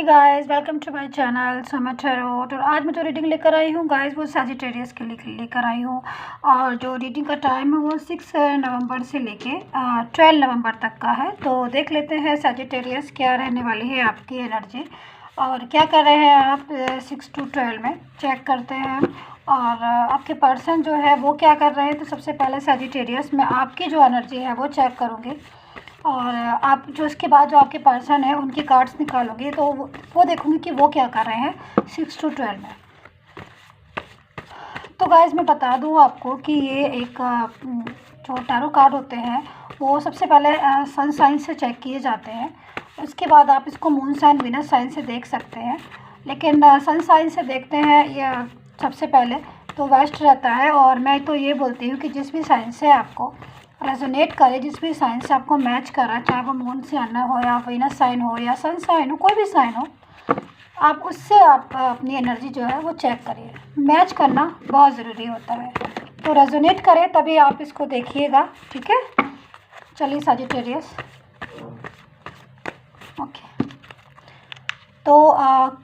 Hey guys, welcome to my channel Sumit tarot. और आज मैं जो रीडिंग लेकर आई हूँ गाइस वो सैजिटेरियस के लिए लेकर आई हूँ। और जो रीडिंग का टाइम है वो 6 नवंबर से लेके 12 नवंबर तक का है। तो देख लेते हैं सैजिटेरियस क्या रहने वाली है आपकी एनर्जी और क्या कर रहे हैं आप 6 to 12 में, चेक करते हैं। और आपके पर्सन जो है वो क्या कर रहे हैं। तो सबसे पहले सैजिटेरियस में आपकी जो एनर्जी है वो चेक करूँगी और आप जो इसके बाद जो आपके पर्सन है उनकी कार्ड्स निकालोगे तो वो देखूंगी कि वो क्या कर रहे हैं 6 to 12 में। तो गाइस मैं बता दूं आपको कि ये एक जो टैरो कार्ड होते हैं वो सबसे पहले सन साइन से चेक किए जाते हैं। उसके बाद आप इसको मून साइन वीनस साइन से देख सकते हैं, लेकिन सन साइन से देखते हैं ये सबसे पहले तो बेस्ट रहता है। और मैं तो ये बोलती हूँ कि जिस भी साइन से आपको रेजोनेट करे, जिस भी साइन से आपको मैच कर रहा है, चाहे वो मून साइन हो या वीनस साइन हो या सन साइन हो, कोई भी साइन हो, आप उससे आप अपनी एनर्जी जो है वो चेक करिए। मैच करना बहुत ज़रूरी होता है, तो रेजोनेट करे तभी आप इसको देखिएगा, ठीक है। चलिए सैजिटेरियस, ओके। तो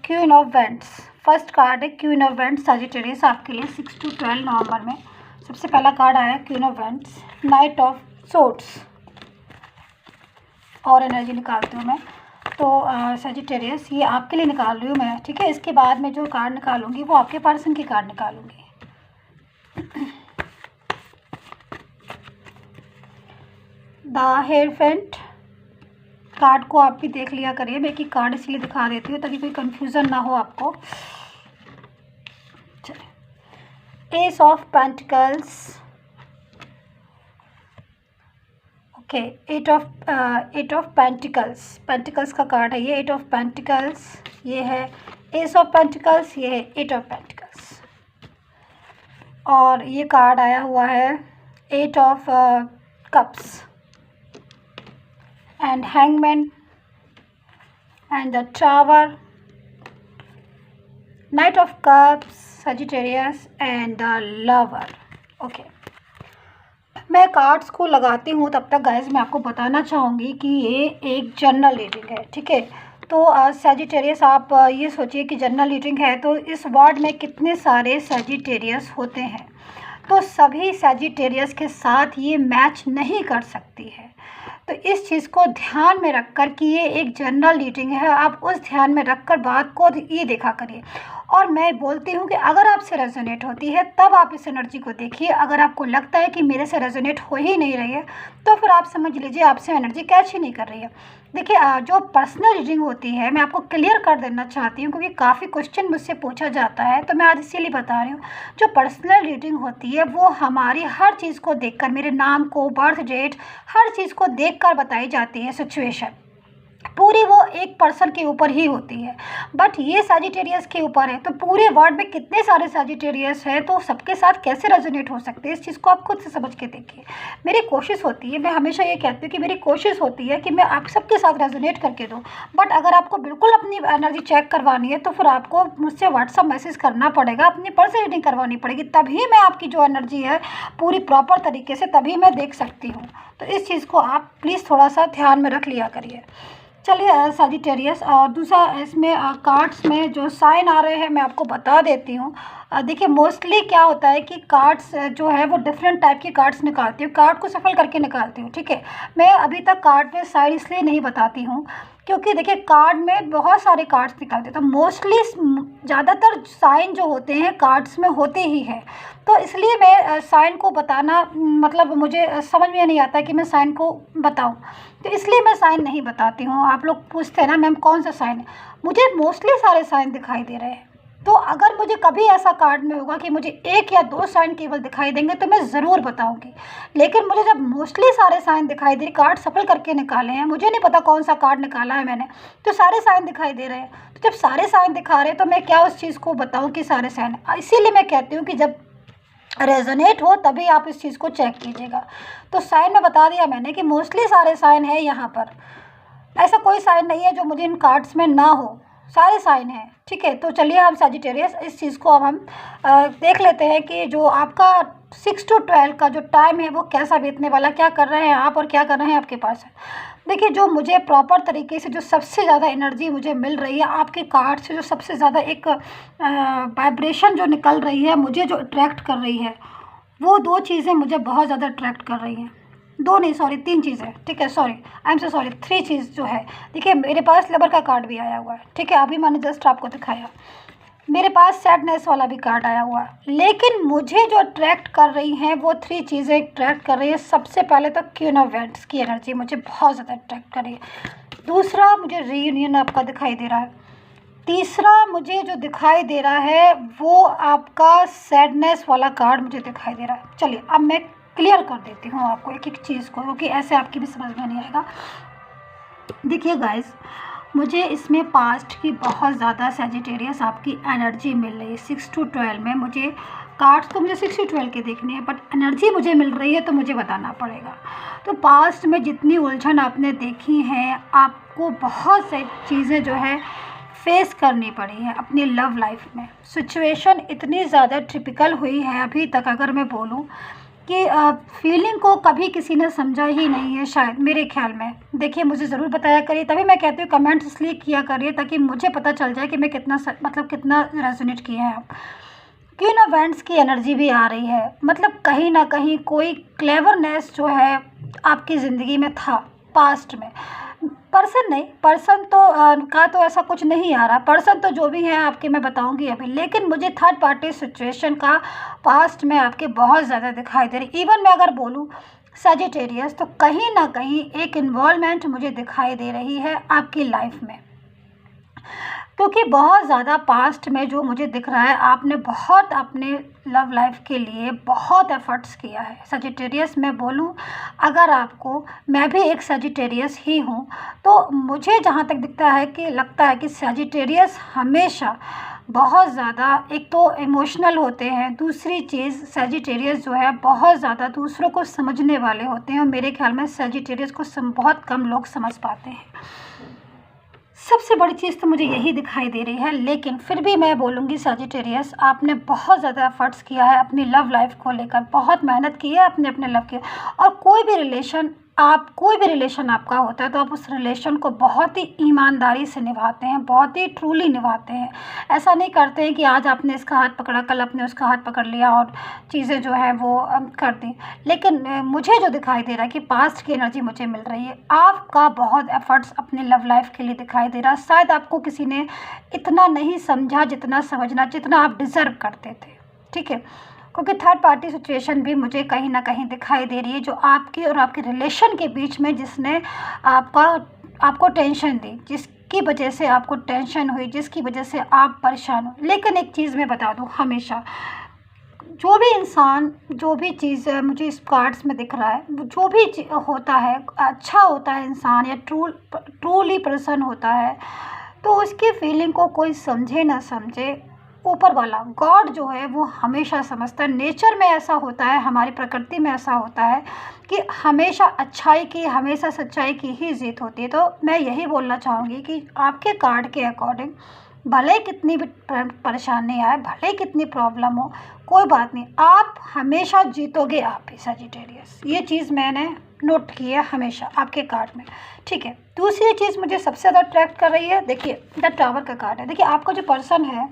queen of vents first card है। क्वीन ऑफ वेंट्स सैजिटेरियस आपके लिए 6 to 12 नवंबर में सबसे पहला कार्ड आया queen of vents, night of swords. और एनर्जी निकालती हूँ मैं। तो सैजिटेरियस ये आपके लिए निकाल रही हूँ मैं, ठीक है। इसके बाद मैं जो कार्ड निकालूंगी वो आपके पर्सन की कार्ड निकालूंगी। द हेयरफेंट कार्ड को आप भी देख लिया करिए, मैं कि कार्ड इसलिए दिखा देती हूँ ताकि कोई कंफ्यूजन ना हो आपको। चलिए, ace of pentacles, okay. Eight of pentacles, pentacles का कार्ड है ये। एट ऑफ पेंटिकल्स ये है, एस ऑफ पेंटिकल्स ये है, एट ऑफ पेंटिकल्स। और ये कार्ड आया हुआ है eight of cups and hangman and the tower, knight of cups, sagittarius and the lover, okay. मैं कार्ड्स को लगाती हूँ तब तक गाइस मैं आपको बताना चाहूँगी कि ये एक जनरल रीडिंग है, ठीक है। तो सैजिटेरियस आप ये सोचिए कि जनरल रीडिंग है तो इस वर्ड में कितने सारे सैजिटेरियस होते हैं, तो सभी सैजिटेरियस के साथ ये मैच नहीं कर सकती है। तो इस चीज़ को ध्यान में रखकर कि ये एक जनरल रीडिंग है, आप उस ध्यान में रखकर बात को ये देखा करिए। और मैं बोलती हूँ कि अगर आपसे रेजोनेट होती है तब आप इस एनर्जी को देखिए। अगर आपको लगता है कि मेरे से रेजोनेट हो ही नहीं रही है तो फिर आप समझ लीजिए आपसे एनर्जी कैच ही नहीं कर रही है। देखिए जो पर्सनल रीडिंग होती है मैं आपको क्लियर कर देना चाहती हूँ क्योंकि काफ़ी क्वेश्चन मुझसे पूछा जाता है, तो मैं आज इसीलिए बता रही हूँ। जो पर्सनल रीडिंग होती है वो हमारी हर चीज़ को देखकर, मेरे नाम को, बर्थ डेट, हर चीज़ को देखकर बताई जाती है। सिचुएशन पूरी वो एक पर्सन के ऊपर ही होती है, बट ये सैजिटेरियस के ऊपर है। तो पूरे वर्ल्ड में कितने सारे सैजिटेरियस हैं तो सबके साथ कैसे रेजोनेट हो सकते हैं, इस चीज़ को आप खुद से समझ के देखिए। मेरी कोशिश होती है, मैं हमेशा ये कहती हूँ कि मेरी कोशिश होती है कि मैं आप सबके साथ रेजोनेट करके दूँ, बट अगर आपको बिल्कुल अपनी एनर्जी चेक करवानी है तो फिर आपको मुझसे व्हाट्सअप मैसेज करना पड़ेगा, अपनी पर्सनल रीडिंग करवानी पड़ेगी, तभी मैं आपकी जो एनर्जी है पूरी प्रॉपर तरीके से तभी मैं देख सकती हूँ। तो इस चीज़ को आप प्लीज़ थोड़ा सा ध्यान में रख लिया करिए। चलिए सैजिटेरियस, और दूसरा इसमें कार्ड्स में जो साइन आ रहे हैं मैं आपको बता देती हूँ। देखिए मोस्टली क्या होता है कि कार्ड्स जो है वो डिफरेंट टाइप के कार्ड्स निकालती हूँ, कार्ड को सफल करके निकालती हूँ, ठीक है। मैं अभी तक कार्ड में साइन इसलिए नहीं बताती हूँ क्योंकि देखिए कार्ड में बहुत सारे कार्ड्स निकालते हैं, तो मोस्टली ज़्यादातर साइन जो होते हैं कार्ड्स में होते ही हैं। तो इसलिए मैं साइन को बताना मतलब मुझे समझ में नहीं आता कि मैं साइन को बताऊं, तो इसलिए मैं साइन नहीं बताती हूँ। आप लोग पूछते हैं ना मैम कौन सा साइन है, मुझे मोस्टली सारे साइन दिखाई दे रहे हैं। तो अगर मुझे कभी ऐसा कार्ड में होगा कि मुझे एक या दो साइन केवल दिखाई देंगे तो मैं ज़रूर बताऊंगी, लेकिन मुझे जब मोस्टली सारे साइन दिखाई दे रहे, कार्ड सफल करके निकाले हैं, मुझे नहीं पता कौन सा कार्ड निकाला है मैंने, तो सारे साइन दिखाई दे रहे हैं। तो जब सारे साइन दिखा रहे हैं तो मैं क्या उस चीज़ को बताऊँ कि सारे साइन, इसीलिए मैं कहती हूँ कि जब रेजोनेट हो तभी आप इस चीज़ को चेक कीजिएगा। तो साइन में बता दिया मैंने कि मोस्टली सारे साइन है यहाँ पर, ऐसा कोई साइन नहीं है जो मुझे इन कार्ड्स में ना हो, सारे साइन हैं, ठीक है। तो चलिए हम सैजिटेरियस इस चीज़ को अब हम देख लेते हैं कि जो आपका 6 to 12 का जो टाइम है वो कैसा बीतने वाला, क्या कर रहे हैं आप और क्या कर रहे हैं आपके पास है। देखिए, जो मुझे प्रॉपर तरीके से जो सबसे ज़्यादा एनर्जी मुझे मिल रही है आपके कार्ड से, जो सबसे ज़्यादा एक वाइब्रेशन जो निकल रही है, मुझे जो अट्रैक्ट कर रही है, वो 2 चीज़ें मुझे बहुत ज़्यादा अट्रैक्ट कर रही हैं। 2 नहीं, सॉरी 3 चीज़ें, ठीक है, sorry, I am so sorry, 3 चीज़ जो है। देखिए, मेरे पास लवर का कार्ड भी आया हुआ है, ठीक है, अभी मैंने जस्ट आपको दिखाया। मेरे पास सैडनेस वाला भी कार्ड आया हुआ है, लेकिन मुझे जो अट्रैक्ट कर रही हैं वो 3 चीज़ें अट्रैक्ट कर रही है। सबसे पहले तो क्वीन ऑफ वैंड्स की एनर्जी मुझे बहुत ज़्यादा अट्रैक्ट कर रही है। दूसरा, मुझे रीयूनियन आपका दिखाई दे रहा है। तीसरा, मुझे जो दिखाई दे रहा है वो आपका सैडनेस वाला कार्ड मुझे दिखाई दे रहा है। चलिए, अब मैं क्लियर कर देती हूँ आपको एक एक चीज़ को, क्योंकि ऐसे आपकी भी समझ में नहीं आएगा। देखिए गाइस, मुझे इसमें पास्ट की बहुत ज़्यादा सैजिटेरियस आपकी एनर्जी मिल रही है। 6 to 12 में मुझे कार्ड्स तो मुझे 6 to 12 के देखने हैं, बट एनर्जी मुझे मिल रही है तो मुझे बताना पड़ेगा। तो पास्ट में जितनी उलझन आपने देखी हैं, आपको बहुत सारी चीज़ें जो है फेस करनी पड़ी है अपनी लव लाइफ में। सिचुएशन इतनी ज़्यादा टिपिकल हुई है अभी तक, अगर मैं बोलूँ कि फीलिंग को कभी किसी ने समझा ही नहीं है शायद, मेरे ख्याल में। देखिए, मुझे ज़रूर बताया करिए, तभी मैं कहती हूँ कमेंट्स इसलिए किया करिए ताकि मुझे पता चल जाए कि मैं कितना मतलब कितना रेजोनेट किए हैं आप। क्वीन ऑफ वैंड्स की एनर्जी भी आ रही है, मतलब कहीं ना कहीं कोई क्लेवरनेस जो है आपकी ज़िंदगी में था पास्ट में। पर्सन नहीं, पर्सन तो का तो ऐसा कुछ नहीं आ रहा, पर्सन तो जो भी है आपके मैं बताऊंगी अभी, लेकिन मुझे थर्ड पार्टी सिचुएशन का पास्ट में आपके बहुत ज़्यादा दिखाई दे रही। इवन मैं अगर बोलूँ सजिटेरियस, तो कहीं ना कहीं एक इन्वॉल्वमेंट मुझे दिखाई दे रही है आपकी लाइफ में, क्योंकि बहुत ज़्यादा पास्ट में जो मुझे दिख रहा है, आपने बहुत अपने लव लाइफ के लिए बहुत एफर्ट्स किया है। सजिटेरियस मैं बोलूँ, अगर आपको, मैं भी एक सजिटेरियस ही हूँ, तो मुझे जहाँ तक दिखता है कि लगता है कि सजिटेरियस हमेशा बहुत ज़्यादा, एक तो इमोशनल होते हैं, दूसरी चीज़ सजिटेरियस जो है बहुत ज़्यादा दूसरों को समझने वाले होते हैं, और मेरे ख्याल में सजिटेरियस को बहुत कम लोग समझ पाते हैं। सबसे बड़ी चीज़ तो मुझे यही दिखाई दे रही है। लेकिन फिर भी मैं बोलूँगी सजिटेरियस, आपने बहुत ज़्यादा एफर्ट्स किया है अपनी लव लाइफ को लेकर, बहुत मेहनत की है अपने अपने लव के, और कोई भी रिलेशन आपका होता है तो आप उस रिलेशन को बहुत ही ईमानदारी से निभाते हैं, बहुत ही ट्रूली निभाते हैं। ऐसा नहीं करते हैं कि आज आपने इसका हाथ पकड़ा, कल आपने उसका हाथ पकड़ लिया और चीज़ें जो है वो कर दी। लेकिन मुझे जो दिखाई दे रहा है कि पास्ट की एनर्जी मुझे मिल रही है, आपका बहुत एफर्ट्स अपने लव लाइफ के लिए दिखाई दे रहा है। शायद आपको किसी ने इतना नहीं समझा जितना समझना, जितना आप डिज़र्व करते थे, ठीक है, क्योंकि थर्ड पार्टी सिचुएशन भी मुझे कहीं ना कहीं दिखाई दे रही है, जो आपकी और आपके रिलेशन के बीच में, जिसने आपको टेंशन दी, जिसकी वजह से आपको टेंशन हुई, जिसकी वजह से आप परेशान हो। लेकिन एक चीज़ मैं बता दूं, हमेशा जो भी इंसान, जो भी चीज़ मुझे इस कार्ड्स में दिख रहा है, जो भी होता है, अच्छा होता है इंसान या ट्रूली पर्सन होता है, तो उसकी फीलिंग को कोई समझे ना समझे, ऊपर वाला गॉड जो है वो हमेशा समझता है। नेचर में ऐसा होता है, हमारी प्रकृति में ऐसा होता है कि हमेशा अच्छाई की, हमेशा सच्चाई की ही जीत होती है। तो मैं यही बोलना चाहूँगी कि आपके कार्ड के अकॉर्डिंग भले कितनी भी परेशानी आए, भले कितनी प्रॉब्लम हो, कोई बात नहीं, आप हमेशा जीतोगे आप ही सजिटेरियस। ये चीज़ मैंने नोट की है हमेशा आपके कार्ड में, ठीक है। दूसरी चीज़ मुझे सबसे ज़्यादा अट्रैक्ट कर रही है, देखिए द टावर का कार्ड है। देखिए, आपका जो पर्सन है,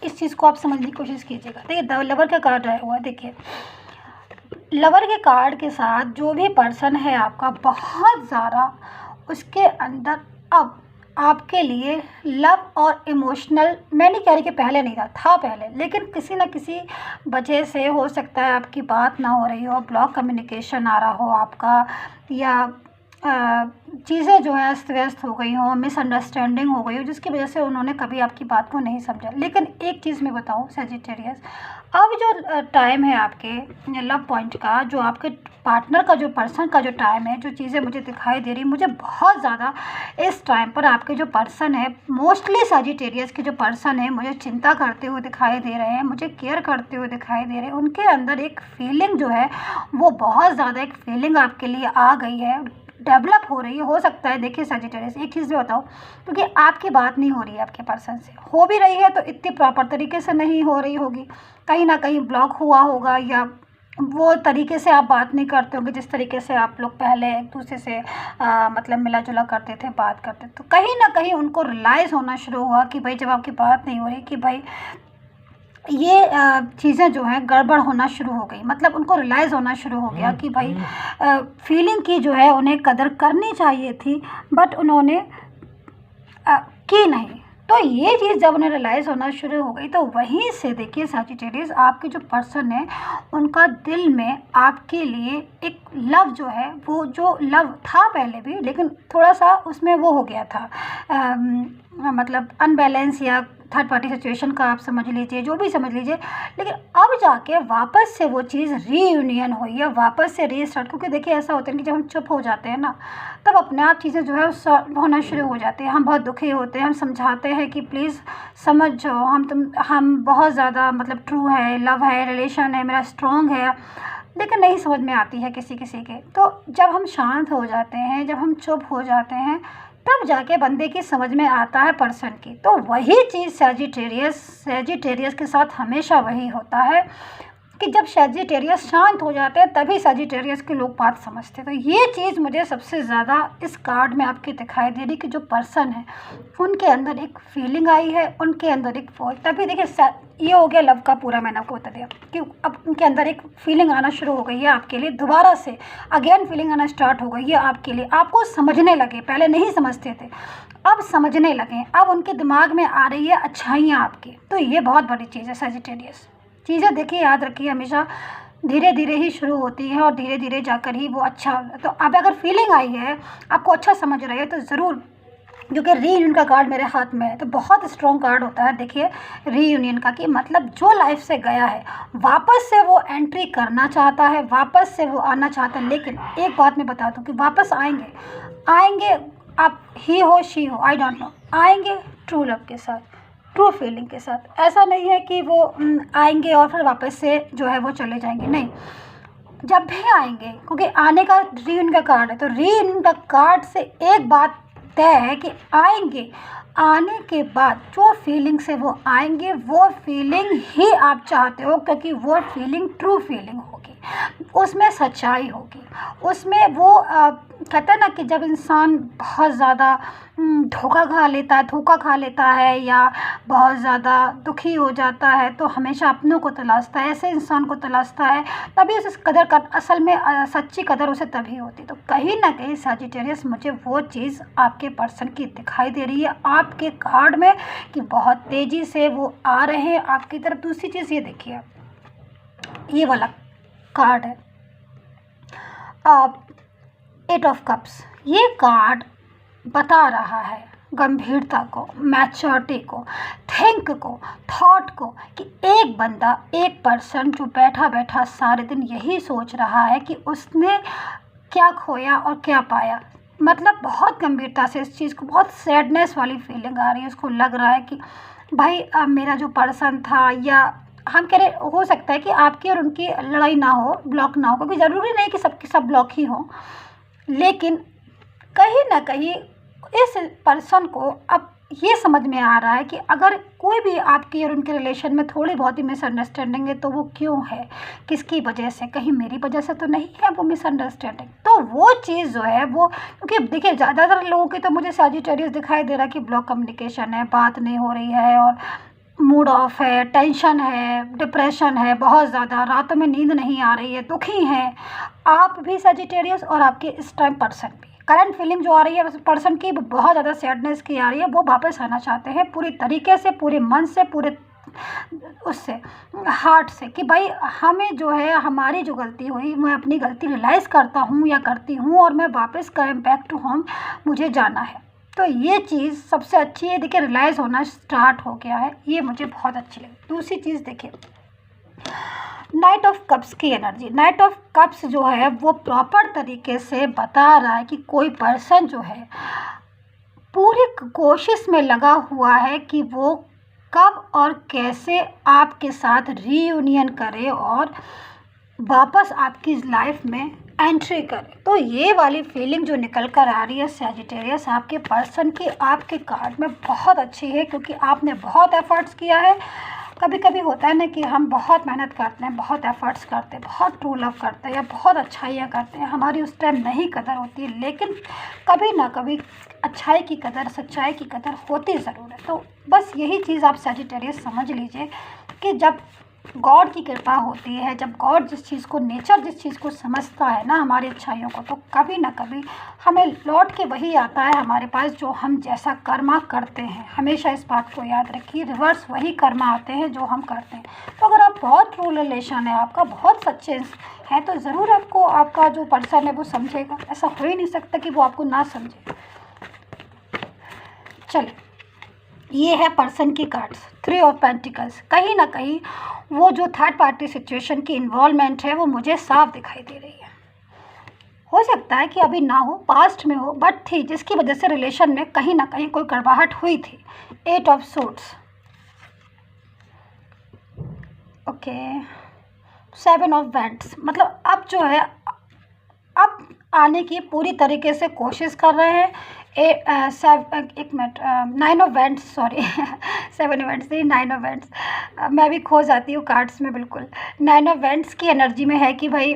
इस चीज़ को आप समझने की कोशिश कीजिएगा। देखिए, द लवर का कार्ड आया हुआ है। देखिए, लवर के कार्ड के साथ जो भी पर्सन है आपका, बहुत ज़्यादा उसके अंदर अब आपके लिए लव और इमोशनल, मैं नहीं कह रही कि पहले नहीं था पहले, लेकिन किसी न किसी वजह से हो सकता है आपकी बात ना हो रही हो, ब्लॉक कम्युनिकेशन आ रहा हो आपका, या चीज़ें जो है अस्त व्यस्त हो गई हो, मिसअंडरस्टैंडिंग हो गई हो, जिसकी वजह से उन्होंने कभी आपकी बात को नहीं समझा। लेकिन एक चीज़ मैं बताऊं सजिटेरियस, अब जो टाइम है आपके लव पॉइंट का, जो आपके पार्टनर का, जो पर्सन का जो टाइम है, जो चीज़ें मुझे दिखाई दे रही, मुझे बहुत ज़्यादा इस टाइम पर आपके जो पर्सन है, मोस्टली सजिटेरियस के जो पर्सन है, मुझे चिंता करते हुए दिखाई दे रहे हैं, मुझे केयर करते हुए दिखाई दे रहे हैं। उनके अंदर एक फीलिंग जो है वो बहुत ज़्यादा, एक फीलिंग आपके लिए आ गई है, डेवलप हो रही है। हो सकता है, देखिए सजिटेरियस, एक चीज़ भी बताओ, क्योंकि आपकी बात नहीं हो रही है आपके पर्सन से, हो भी रही है तो इतनी प्रॉपर तरीके से नहीं हो रही होगी, कहीं ना कहीं ब्लॉक हुआ होगा, या वो तरीके से आप बात नहीं करते होंगे जिस तरीके से आप लोग पहले एक दूसरे से मतलब मिला जुला करते थे, बात करते। तो कहीं ना कहीं उनको रियलाइज़ होना शुरू हुआ कि भाई जब आपकी बात नहीं हो रही कि भाई ये चीज़ें जो हैं गड़बड़ होना शुरू हो गई। मतलब उनको रियलाइज़ होना शुरू हो गया कि भाई फीलिंग की जो है उन्हें कदर करनी चाहिए थी, बट उन्होंने की नहीं। तो ये चीज़ जब उन्हें रियलाइज़ होना शुरू हो गई तो वहीं से देखिए सजिटेरियस, आपके जो पर्सन है उनका दिल में आपके लिए एक लव जो है, वो जो लव था पहले भी, लेकिन थोड़ा सा उसमें वो हो गया था मतलब अनबैलेंस या थर्ड पार्टी सिचुएशन का आप समझ लीजिए, जो भी समझ लीजिए। लेकिन अब जाके वापस से वो चीज़ रीयूनियन हुई है, वापस से रीस्टार्ट। क्योंकि देखिए ऐसा होता है कि जब हम चुप हो जाते हैं ना, तब अपने आप चीज़ें जो है सॉल्व होना शुरू हो जाती है। हम बहुत दुखी होते हैं, हम समझाते हैं कि प्लीज़ समझ जाओ, हम बहुत ज़्यादा मतलब ट्रू है, लव है, रिलेशन है मेरा स्ट्रॉन्ग है, लेकिन नहीं समझ में आती है किसी किसी के। तो जब हम शांत हो जाते हैं, जब हम चुप हो जाते हैं, तब जाके बंदे की समझ में आता है पर्सन की। तो वही चीज़ सजिटेरियस के साथ हमेशा वही होता है कि जब सजिटेरियस शांत हो जाते हैं तभी सजिटेरियस के लोग बात समझते हैं। तो ये चीज़ मुझे सबसे ज़्यादा इस कार्ड में आपकी दिखाई दे रही कि जो पर्सन है उनके अंदर एक फीलिंग आई है, उनके अंदर एक तभी देखिए ये हो गया लव का पूरा, मैंने आपको बता दिया कि अब उनके अंदर एक फीलिंग आना शुरू हो गई है आपके लिए, दोबारा से अगेन फीलिंग आना स्टार्ट हो गई है आपके लिए। आपको समझने लगे, पहले नहीं समझते थे, अब समझने लगे, अब उनके दिमाग में आ रही है अच्छाइयाँ आपकी। तो ये बहुत बड़ी चीज़ है सजिटेरियस। चीज़ें देखिए याद रखिए हमेशा धीरे धीरे ही शुरू होती है और धीरे धीरे जाकर ही वो अच्छा। तो अब अगर फीलिंग आई है, आपको अच्छा समझ रही है, तो ज़रूर, क्योंकि रीयूनियन का कार्ड मेरे हाथ में है तो बहुत स्ट्रॉन्ग कार्ड होता है देखिए रीयूनियन का, कि मतलब जो लाइफ से गया है वापस से वो एंट्री करना चाहता है, वापस से वो आना चाहता है। लेकिन एक बात मैं बता दूं कि वापस आएंगे आप ही हो शी हो, आई डोंट नो, आएंगे ट्रू लव के साथ, ट्रू फीलिंग के साथ। ऐसा नहीं है कि वो आएंगे और फिर वापस से जो है वो चले जाएंगे, नहीं, जब भी आएंगे, क्योंकि आने का रीयूनियन का कार्ड है, तो रीयूनियन का कार्ड से एक बात तय है कि आएंगे, आने के बाद जो फीलिंग से वो आएंगे वो फीलिंग ही आप चाहते हो, क्योंकि वो फीलिंग ट्रू फीलिंग होगी, उसमें सच्चाई होगी, उसमें वो कहते हैं ना कि जब इंसान बहुत ज़्यादा धोखा खा लेता है या बहुत ज़्यादा दुखी हो जाता है तो हमेशा अपनों को तलाशता है, ऐसे इंसान को तलाशता है, तभी उसे कदर कर, असल में सच्ची कदर उसे तभी होती। तो कहीं ना कहीं सजिटेरियस मुझे वो चीज़ आपके पर्सन की दिखाई दे रही है आपके कार्ड में कि बहुत तेज़ी से वो आ रहे हैं आपकी तरफ। दूसरी चीज़ ये देखिए, ये वाला कार्ड है एट ऑफ कप्स। ये कार्ड बता रहा है गंभीरता को, मैच्योरिटी को, थिंक को, थॉट को, कि एक बंदा, एक पर्सन जो बैठा बैठा सारे दिन यही सोच रहा है कि उसने क्या खोया और क्या पाया। मतलब बहुत गंभीरता से इस चीज़ को, बहुत सैडनेस वाली फीलिंग आ रही है, उसको लग रहा है कि भाई मेरा जो पर्सन था, या हम कह रहे हो सकता है कि आपकी और उनकी लड़ाई ना हो, ब्लॉक ना हो, क्योंकि ज़रूरी नहीं कि सबके सब ब्लॉक ही हों, लेकिन कहीं ना कहीं इस पर्सन को अब ये समझ में आ रहा है कि अगर कोई भी आपकी और उनके रिलेशन में थोड़ी बहुत ही मिसअंडरस्टैंडिंग है तो वो क्यों है, किसकी वजह से, कहीं मेरी वजह से तो नहीं है वो मिसअंडरस्टैंडिंग। तो वो चीज़ जो है वो, क्योंकि देखिए ज़्यादातर लोगों की तो मुझे सजिटेरियस दिखाई दे रहा है कि ब्लॉक कम्युनिकेशन है, बात नहीं हो रही है और मूड ऑफ है, टेंशन है, डिप्रेशन है, बहुत ज़्यादा रातों में नींद नहीं आ रही है, दुखी हैं आप भी सजिटेरियस और आपके इस टाइम पर्सन भी। करंट फीलिंग जो आ रही है पर्सन की बहुत ज़्यादा सैडनेस की आ रही है, वो वापस आना चाहते हैं पूरी तरीके से, पूरे मन से, पूरे उससे हार्ट से, कि भाई हमें जो है हमारी जो गलती हुई, मैं अपनी गलती रियलाइज़ करता हूँ या करती हूँ और मैं वापस कम बैक टू होम मुझे जाना है। तो ये चीज़ सबसे अच्छी है, देखिए रियलाइज़ होना स्टार्ट हो गया है, ये मुझे बहुत अच्छी लगी। दूसरी चीज़ देखिए नाइट ऑफ कप्स की एनर्जी। नाइट ऑफ कप्स जो है वो प्रॉपर तरीके से बता रहा है कि कोई पर्सन जो है पूरी कोशिश में लगा हुआ है कि वो कब और कैसे आपके साथ रीयूनियन करे और वापस आपकी लाइफ में एंट्री करे। तो ये वाली फीलिंग जो निकल कर आ रही है सजिटेरियस आपके पर्सन की आपके कार्ड में बहुत अच्छी है, क्योंकि आपने बहुत एफर्ट्स किया है कभी कभी होता है ना कि हम बहुत मेहनत करते हैं, बहुत एफर्ट्स करते हैं, बहुत ट्रू लव करते हैं या बहुत अच्छाइयाँ करते हैं, हमारी उस टाइम नहीं कदर होती है, लेकिन कभी ना कभी अच्छाई की कदर, सच्चाई की कदर होती ज़रूर है। तो बस यही चीज़ आप सजिटेरियस समझ लीजिए कि जब गॉड की कृपा होती है, जब गॉड जिस चीज़ को, नेचर जिस चीज़ को समझता है ना हमारी अच्छाइयों को, तो कभी ना कभी हमें लौट के वही आता है हमारे पास जो हम जैसा कर्मा करते हैं। हमेशा इस बात को याद रखिए, रिवर्स वही कर्मा आते हैं जो हम करते हैं। तो अगर आप बहुत ट्रू रिलेशन है आपका, बहुत सच्चे हैं, तो ज़रूर आपको आपका जो पर्सन है वो समझेगा। ऐसा हो ही नहीं सकता कि वो आपको ना समझे। चलिए, ये है पर्सन की कार्ड्स, 3 ऑफ पेंटिकल्स। कहीं ना कहीं वो जो थर्ड पार्टी सिचुएशन की इन्वॉल्वमेंट है वो मुझे साफ दिखाई दे रही है। हो सकता है कि अभी ना हो, पास्ट में हो, बट थी, जिसकी वजह से रिलेशन में कहीं ना कहीं कोई गड़बड़ाहट हुई थी। 8 of suits, okay, 7 of vents. मतलब अब जो है, अब आने की पूरी तरीके से कोशिश कर रहे हैं। एक minute, 9 of vents, sorry 7 vents नहीं, 9 ऑफ वेंट्स। मैं भी खो जाती हूँ कार्ड्स में बिल्कुल। 9 ऑफ वेंट्स की एनर्जी में है कि भाई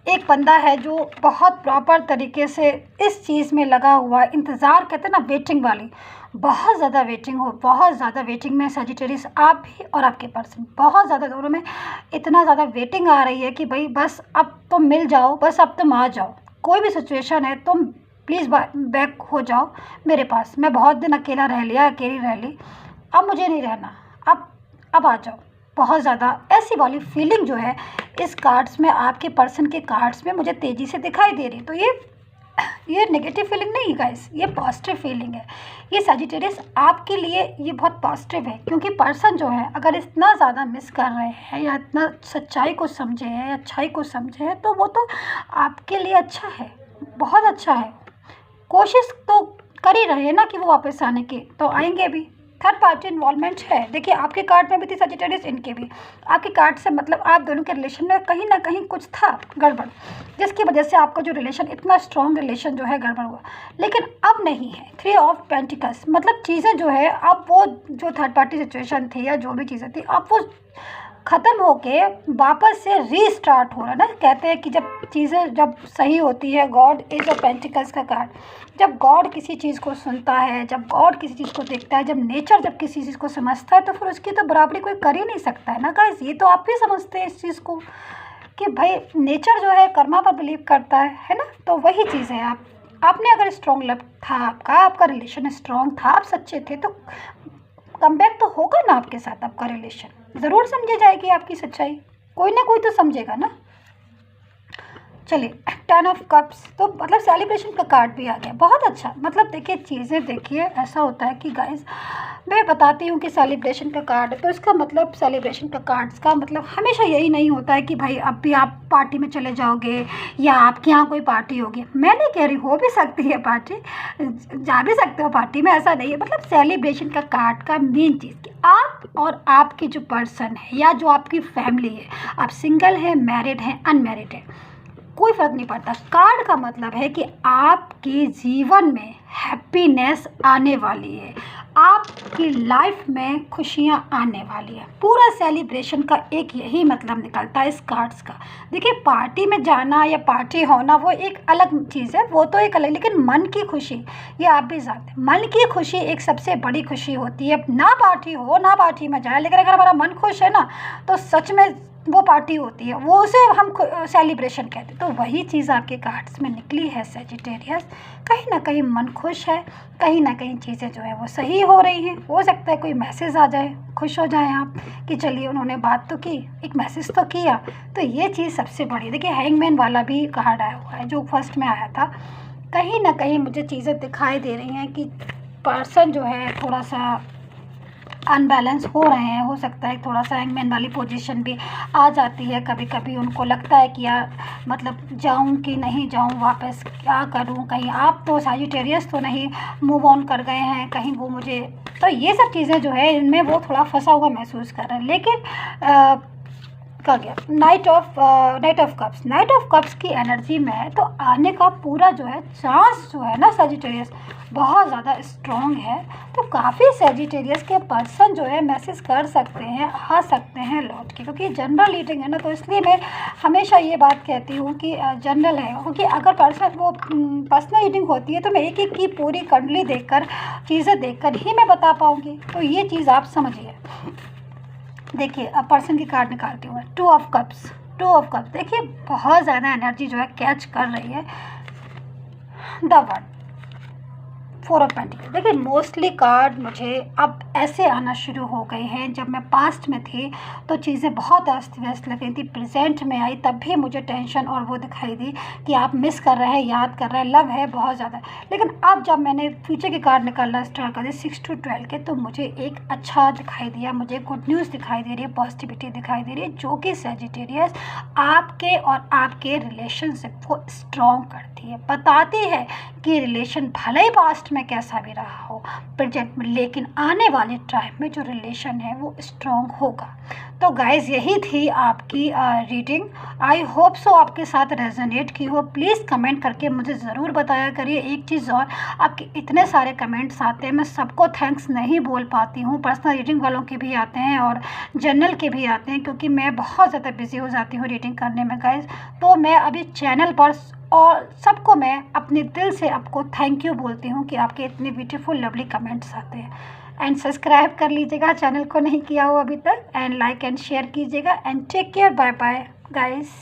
एक बंदा है जो बहुत प्रॉपर तरीके से इस चीज़ में लगा हुआ है, इंतज़ार, कहते हैं ना वेटिंग वाली, बहुत ज़्यादा वेटिंग हो, बहुत ज़्यादा वेटिंग में सजिटेरियस, आप भी और आपके पर्सन बहुत ज़्यादा, दोनों में इतना ज़्यादा वेटिंग आ रही है कि भाई बस अब तुम मिल जाओ, बस अब तुम आ जाओ। कोई भी सिचुएशन है, तुम प्लीज़ बैक हो जाओ मेरे पास। मैं बहुत दिन अकेला रह लिया, अकेली रह ली, अब मुझे नहीं रहना, अब आ जाओ। बहुत ज़्यादा ऐसी वाली फीलिंग जो है इस कार्ड्स में, आपके पर्सन के कार्ड्स में मुझे तेज़ी से दिखाई दे रही। तो ये नेगेटिव फीलिंग नहीं गाइस, ये पॉजिटिव फीलिंग है। ये सजिटेरियस आपके लिए ये बहुत पॉजिटिव है, क्योंकि पर्सन जो है अगर इतना ज़्यादा मिस कर रहे हैं या इतना सच्चाई को समझे हैं, अच्छाई को समझे हैं, तो वो तो आपके लिए अच्छा है, बहुत अच्छा है। कोशिश तो कर ही रहे हैं ना कि वो वापस आने की, तो आएंगे भी। थर्ड पार्टी इन्वॉल्वमेंट है, देखिए आपके कार्ड में भी थी सजिटेरियस, इनके भी। आपके कार्ड से मतलब आप दोनों के रिलेशन में कहीं ना कहीं कुछ था गड़बड़, जिसकी वजह से आपका जो रिलेशन, इतना स्ट्रॉन्ग रिलेशन जो है गड़बड़ हुआ। लेकिन अब नहीं है। 3 ऑफ पेंटिकल्स, मतलब चीज़ें जो है अब वो जो थर्ड पार्टी सिचुएशन थी या जो भी चीज़ें थी, अब वो ख़त्म होके वापस से रीस्टार्ट हो रहा है ना। कहते हैं कि जब चीज़ें जब सही होती है, गॉड एज ऑफ पेंटिकल्स का कार्ड, जब गॉड किसी चीज़ को सुनता है, जब गॉड किसी चीज़ को देखता है, जब नेचर जब किसी चीज़ को समझता है, तो फिर उसकी तो बराबरी कोई कर ही नहीं सकता है ना गाइस। ये तो आप भी समझते हैं इस चीज़ को कि भाई नेचर जो है कर्मा पर बिलीव करता है ना। तो वही चीज़ है, आपने अगर स्ट्रॉन्ग लव था आपका रिलेशन स्ट्रॉन्ग था, आप सच्चे थे, तो कमबैक तो होगा ना आपके साथ। आपका रिलेशन ज़रूर समझी जाएगी, आपकी सच्चाई कोई ना कोई तो समझेगा ना। चलिए, 10 ऑफ कप्स, तो मतलब सेलिब्रेशन का कार्ड भी आ गया, बहुत अच्छा। मतलब देखिए चीज़ें, देखिए ऐसा होता है कि गाइस, मैं बताती हूँ कि सेलिब्रेशन का कार्ड है, तो इसका मतलब सेलिब्रेशन का कार्ड्स का मतलब हमेशा यही नहीं होता है कि भाई अब भी आप पार्टी में चले जाओगे या आपके यहाँ कोई पार्टी होगी। मैं नहीं कह रही, हो भी सकती है पार्टी, जा भी सकते हो पार्टी में, ऐसा नहीं है। मतलब सेलिब्रेशन का कार्ड का मेन चीज़ कि आप और आपकी जो पर्सन है या जो आपकी फैमिली है, आप सिंगल हैं, मैरिड हैं, अनमैरिड है, कोई फ़र्क नहीं पड़ता। कार्ड का मतलब है कि आपके जीवन में हैप्पीनेस आने वाली है, आपकी लाइफ में खुशियां आने वाली है। पूरा सेलिब्रेशन का एक यही मतलब निकलता है इस कार्ड्स का। देखिए पार्टी में जाना या पार्टी होना वो एक अलग चीज़ है, वो तो एक अलग, लेकिन मन की खुशी, ये आप भी जानते हैं, मन की खुशी एक सबसे बड़ी खुशी होती है। ना पार्टी हो, ना पार्टी में जाए, लेकिन अगर हमारा मन खुश है ना, तो सच में वो पार्टी होती है, वो उसे हम सेलिब्रेशन कहते हैं। तो वही चीज़ आपके कार्ड्स में निकली है सजिटेरियस। कहीं ना कहीं मन खुश है, कहीं ना कहीं चीज़ें जो है वो सही हो रही हैं। हो सकता है कोई मैसेज आ जाए, खुश हो जाएं आप कि चलिए उन्होंने बात तो की, एक मैसेज तो किया। तो ये चीज़ सबसे बड़ी। देखिए हैंगमैन वाला भी कार्ड आया हुआ है जो फर्स्ट में आया था। कहीं ना कहीं मुझे चीज़ें दिखाई दे रही हैं कि पर्सन जो है थोड़ा सा अनबैलेंस हो रहे हैं। हो सकता है थोड़ा सा हैंगमैन वाली पोजीशन भी आ जाती है कभी कभी। उनको लगता है कि यार मतलब जाऊं कि नहीं जाऊं, वापस क्या करूं, कहीं आप तो सजिटेरियस तो नहीं मूव ऑन कर गए हैं, कहीं वो मुझे, तो ये सब चीज़ें जो है इनमें वो थोड़ा फंसा हुआ महसूस कर रहे हैं। लेकिन का गया night of cups. Night of cups की एनर्जी में तो आने का पूरा जो है चांस जो है ना सजिटेरियस बहुत ज़्यादा स्ट्रॉन्ग है। तो काफ़ी सजिटेरियस के पर्सन जो है मैसेज कर सकते हैं, आ सकते हैं लौट के, क्योंकि जनरल रीडिंग है ना, तो इसलिए मैं हमेशा ये बात कहती हूँ कि जनरल है, क्योंकि अगर पर्सनल रीडिंग होती है तो मैं एक एक की पूरी कंडली देखकर चीज़ें देखकर ही मैं बता पाऊँगी। तो ये चीज़ आप समझिए। देखिए अब पर्सन की कार्ड निकालती हूँ। 2 ऑफ कप्स। देखिए बहुत ज़्यादा एनर्जी जो है कैच कर रही है द वर्ड 4 ऑफ पेंटिकल। देखिए मोस्टली कार्ड मुझे अब ऐसे आना शुरू हो गए हैं। जब मैं पास्ट में थी तो चीज़ें बहुत अस्त व्यस्त लग रही थी, प्रेजेंट में आई तब भी मुझे टेंशन और वो दिखाई दी कि आप मिस कर रहे हैं, याद कर रहे हैं, लव है बहुत ज़्यादा। लेकिन अब जब मैंने फ्यूचर के कार्ड निकालना स्टार्ट कर दी 6 to 12 के, तो मुझे एक अच्छा दिखाई दिया, मुझे गुड न्यूज़ दिखाई दे रही है, पॉजिटिविटी दिखाई दे रही है, जो कि सजिटेरियस आपके और आपके रिलेशनशिप को स्ट्रॉन्ग करती है, बताती है कि रिलेशन भले ही पास्ट में कैसा भी रहा हो प्रेजेंट में, लेकिन आने वाले टाइम में जो रिलेशन है वो स्ट्रॉन्ग होगा। तो गाइज़ यही थी आपकी रीडिंग। आई होप सो आपके साथ रेजोनेट की हो। प्लीज़ कमेंट करके मुझे ज़रूर बताया करिए। एक चीज़ और, आपके इतने सारे कमेंट्स आते हैं, मैं सबको थैंक्स नहीं बोल पाती हूँ। पर्सनल रीडिंग वालों के भी आते हैं और जनरल के भी आते हैं, क्योंकि मैं बहुत ज़्यादा बिजी हो जाती हूँ रीडिंग करने में गाइज़। तो मैं अभी चैनल पर और सबको मैं अपने दिल से आपको थैंक यू बोलती हूँ कि आपके इतने ब्यूटीफुल लवली कमेंट्स आते हैं। एंड सब्सक्राइब कर लीजिएगा चैनल को नहीं किया हो अभी तक, एंड लाइक एंड शेयर कीजिएगा। And take care, bye bye guys.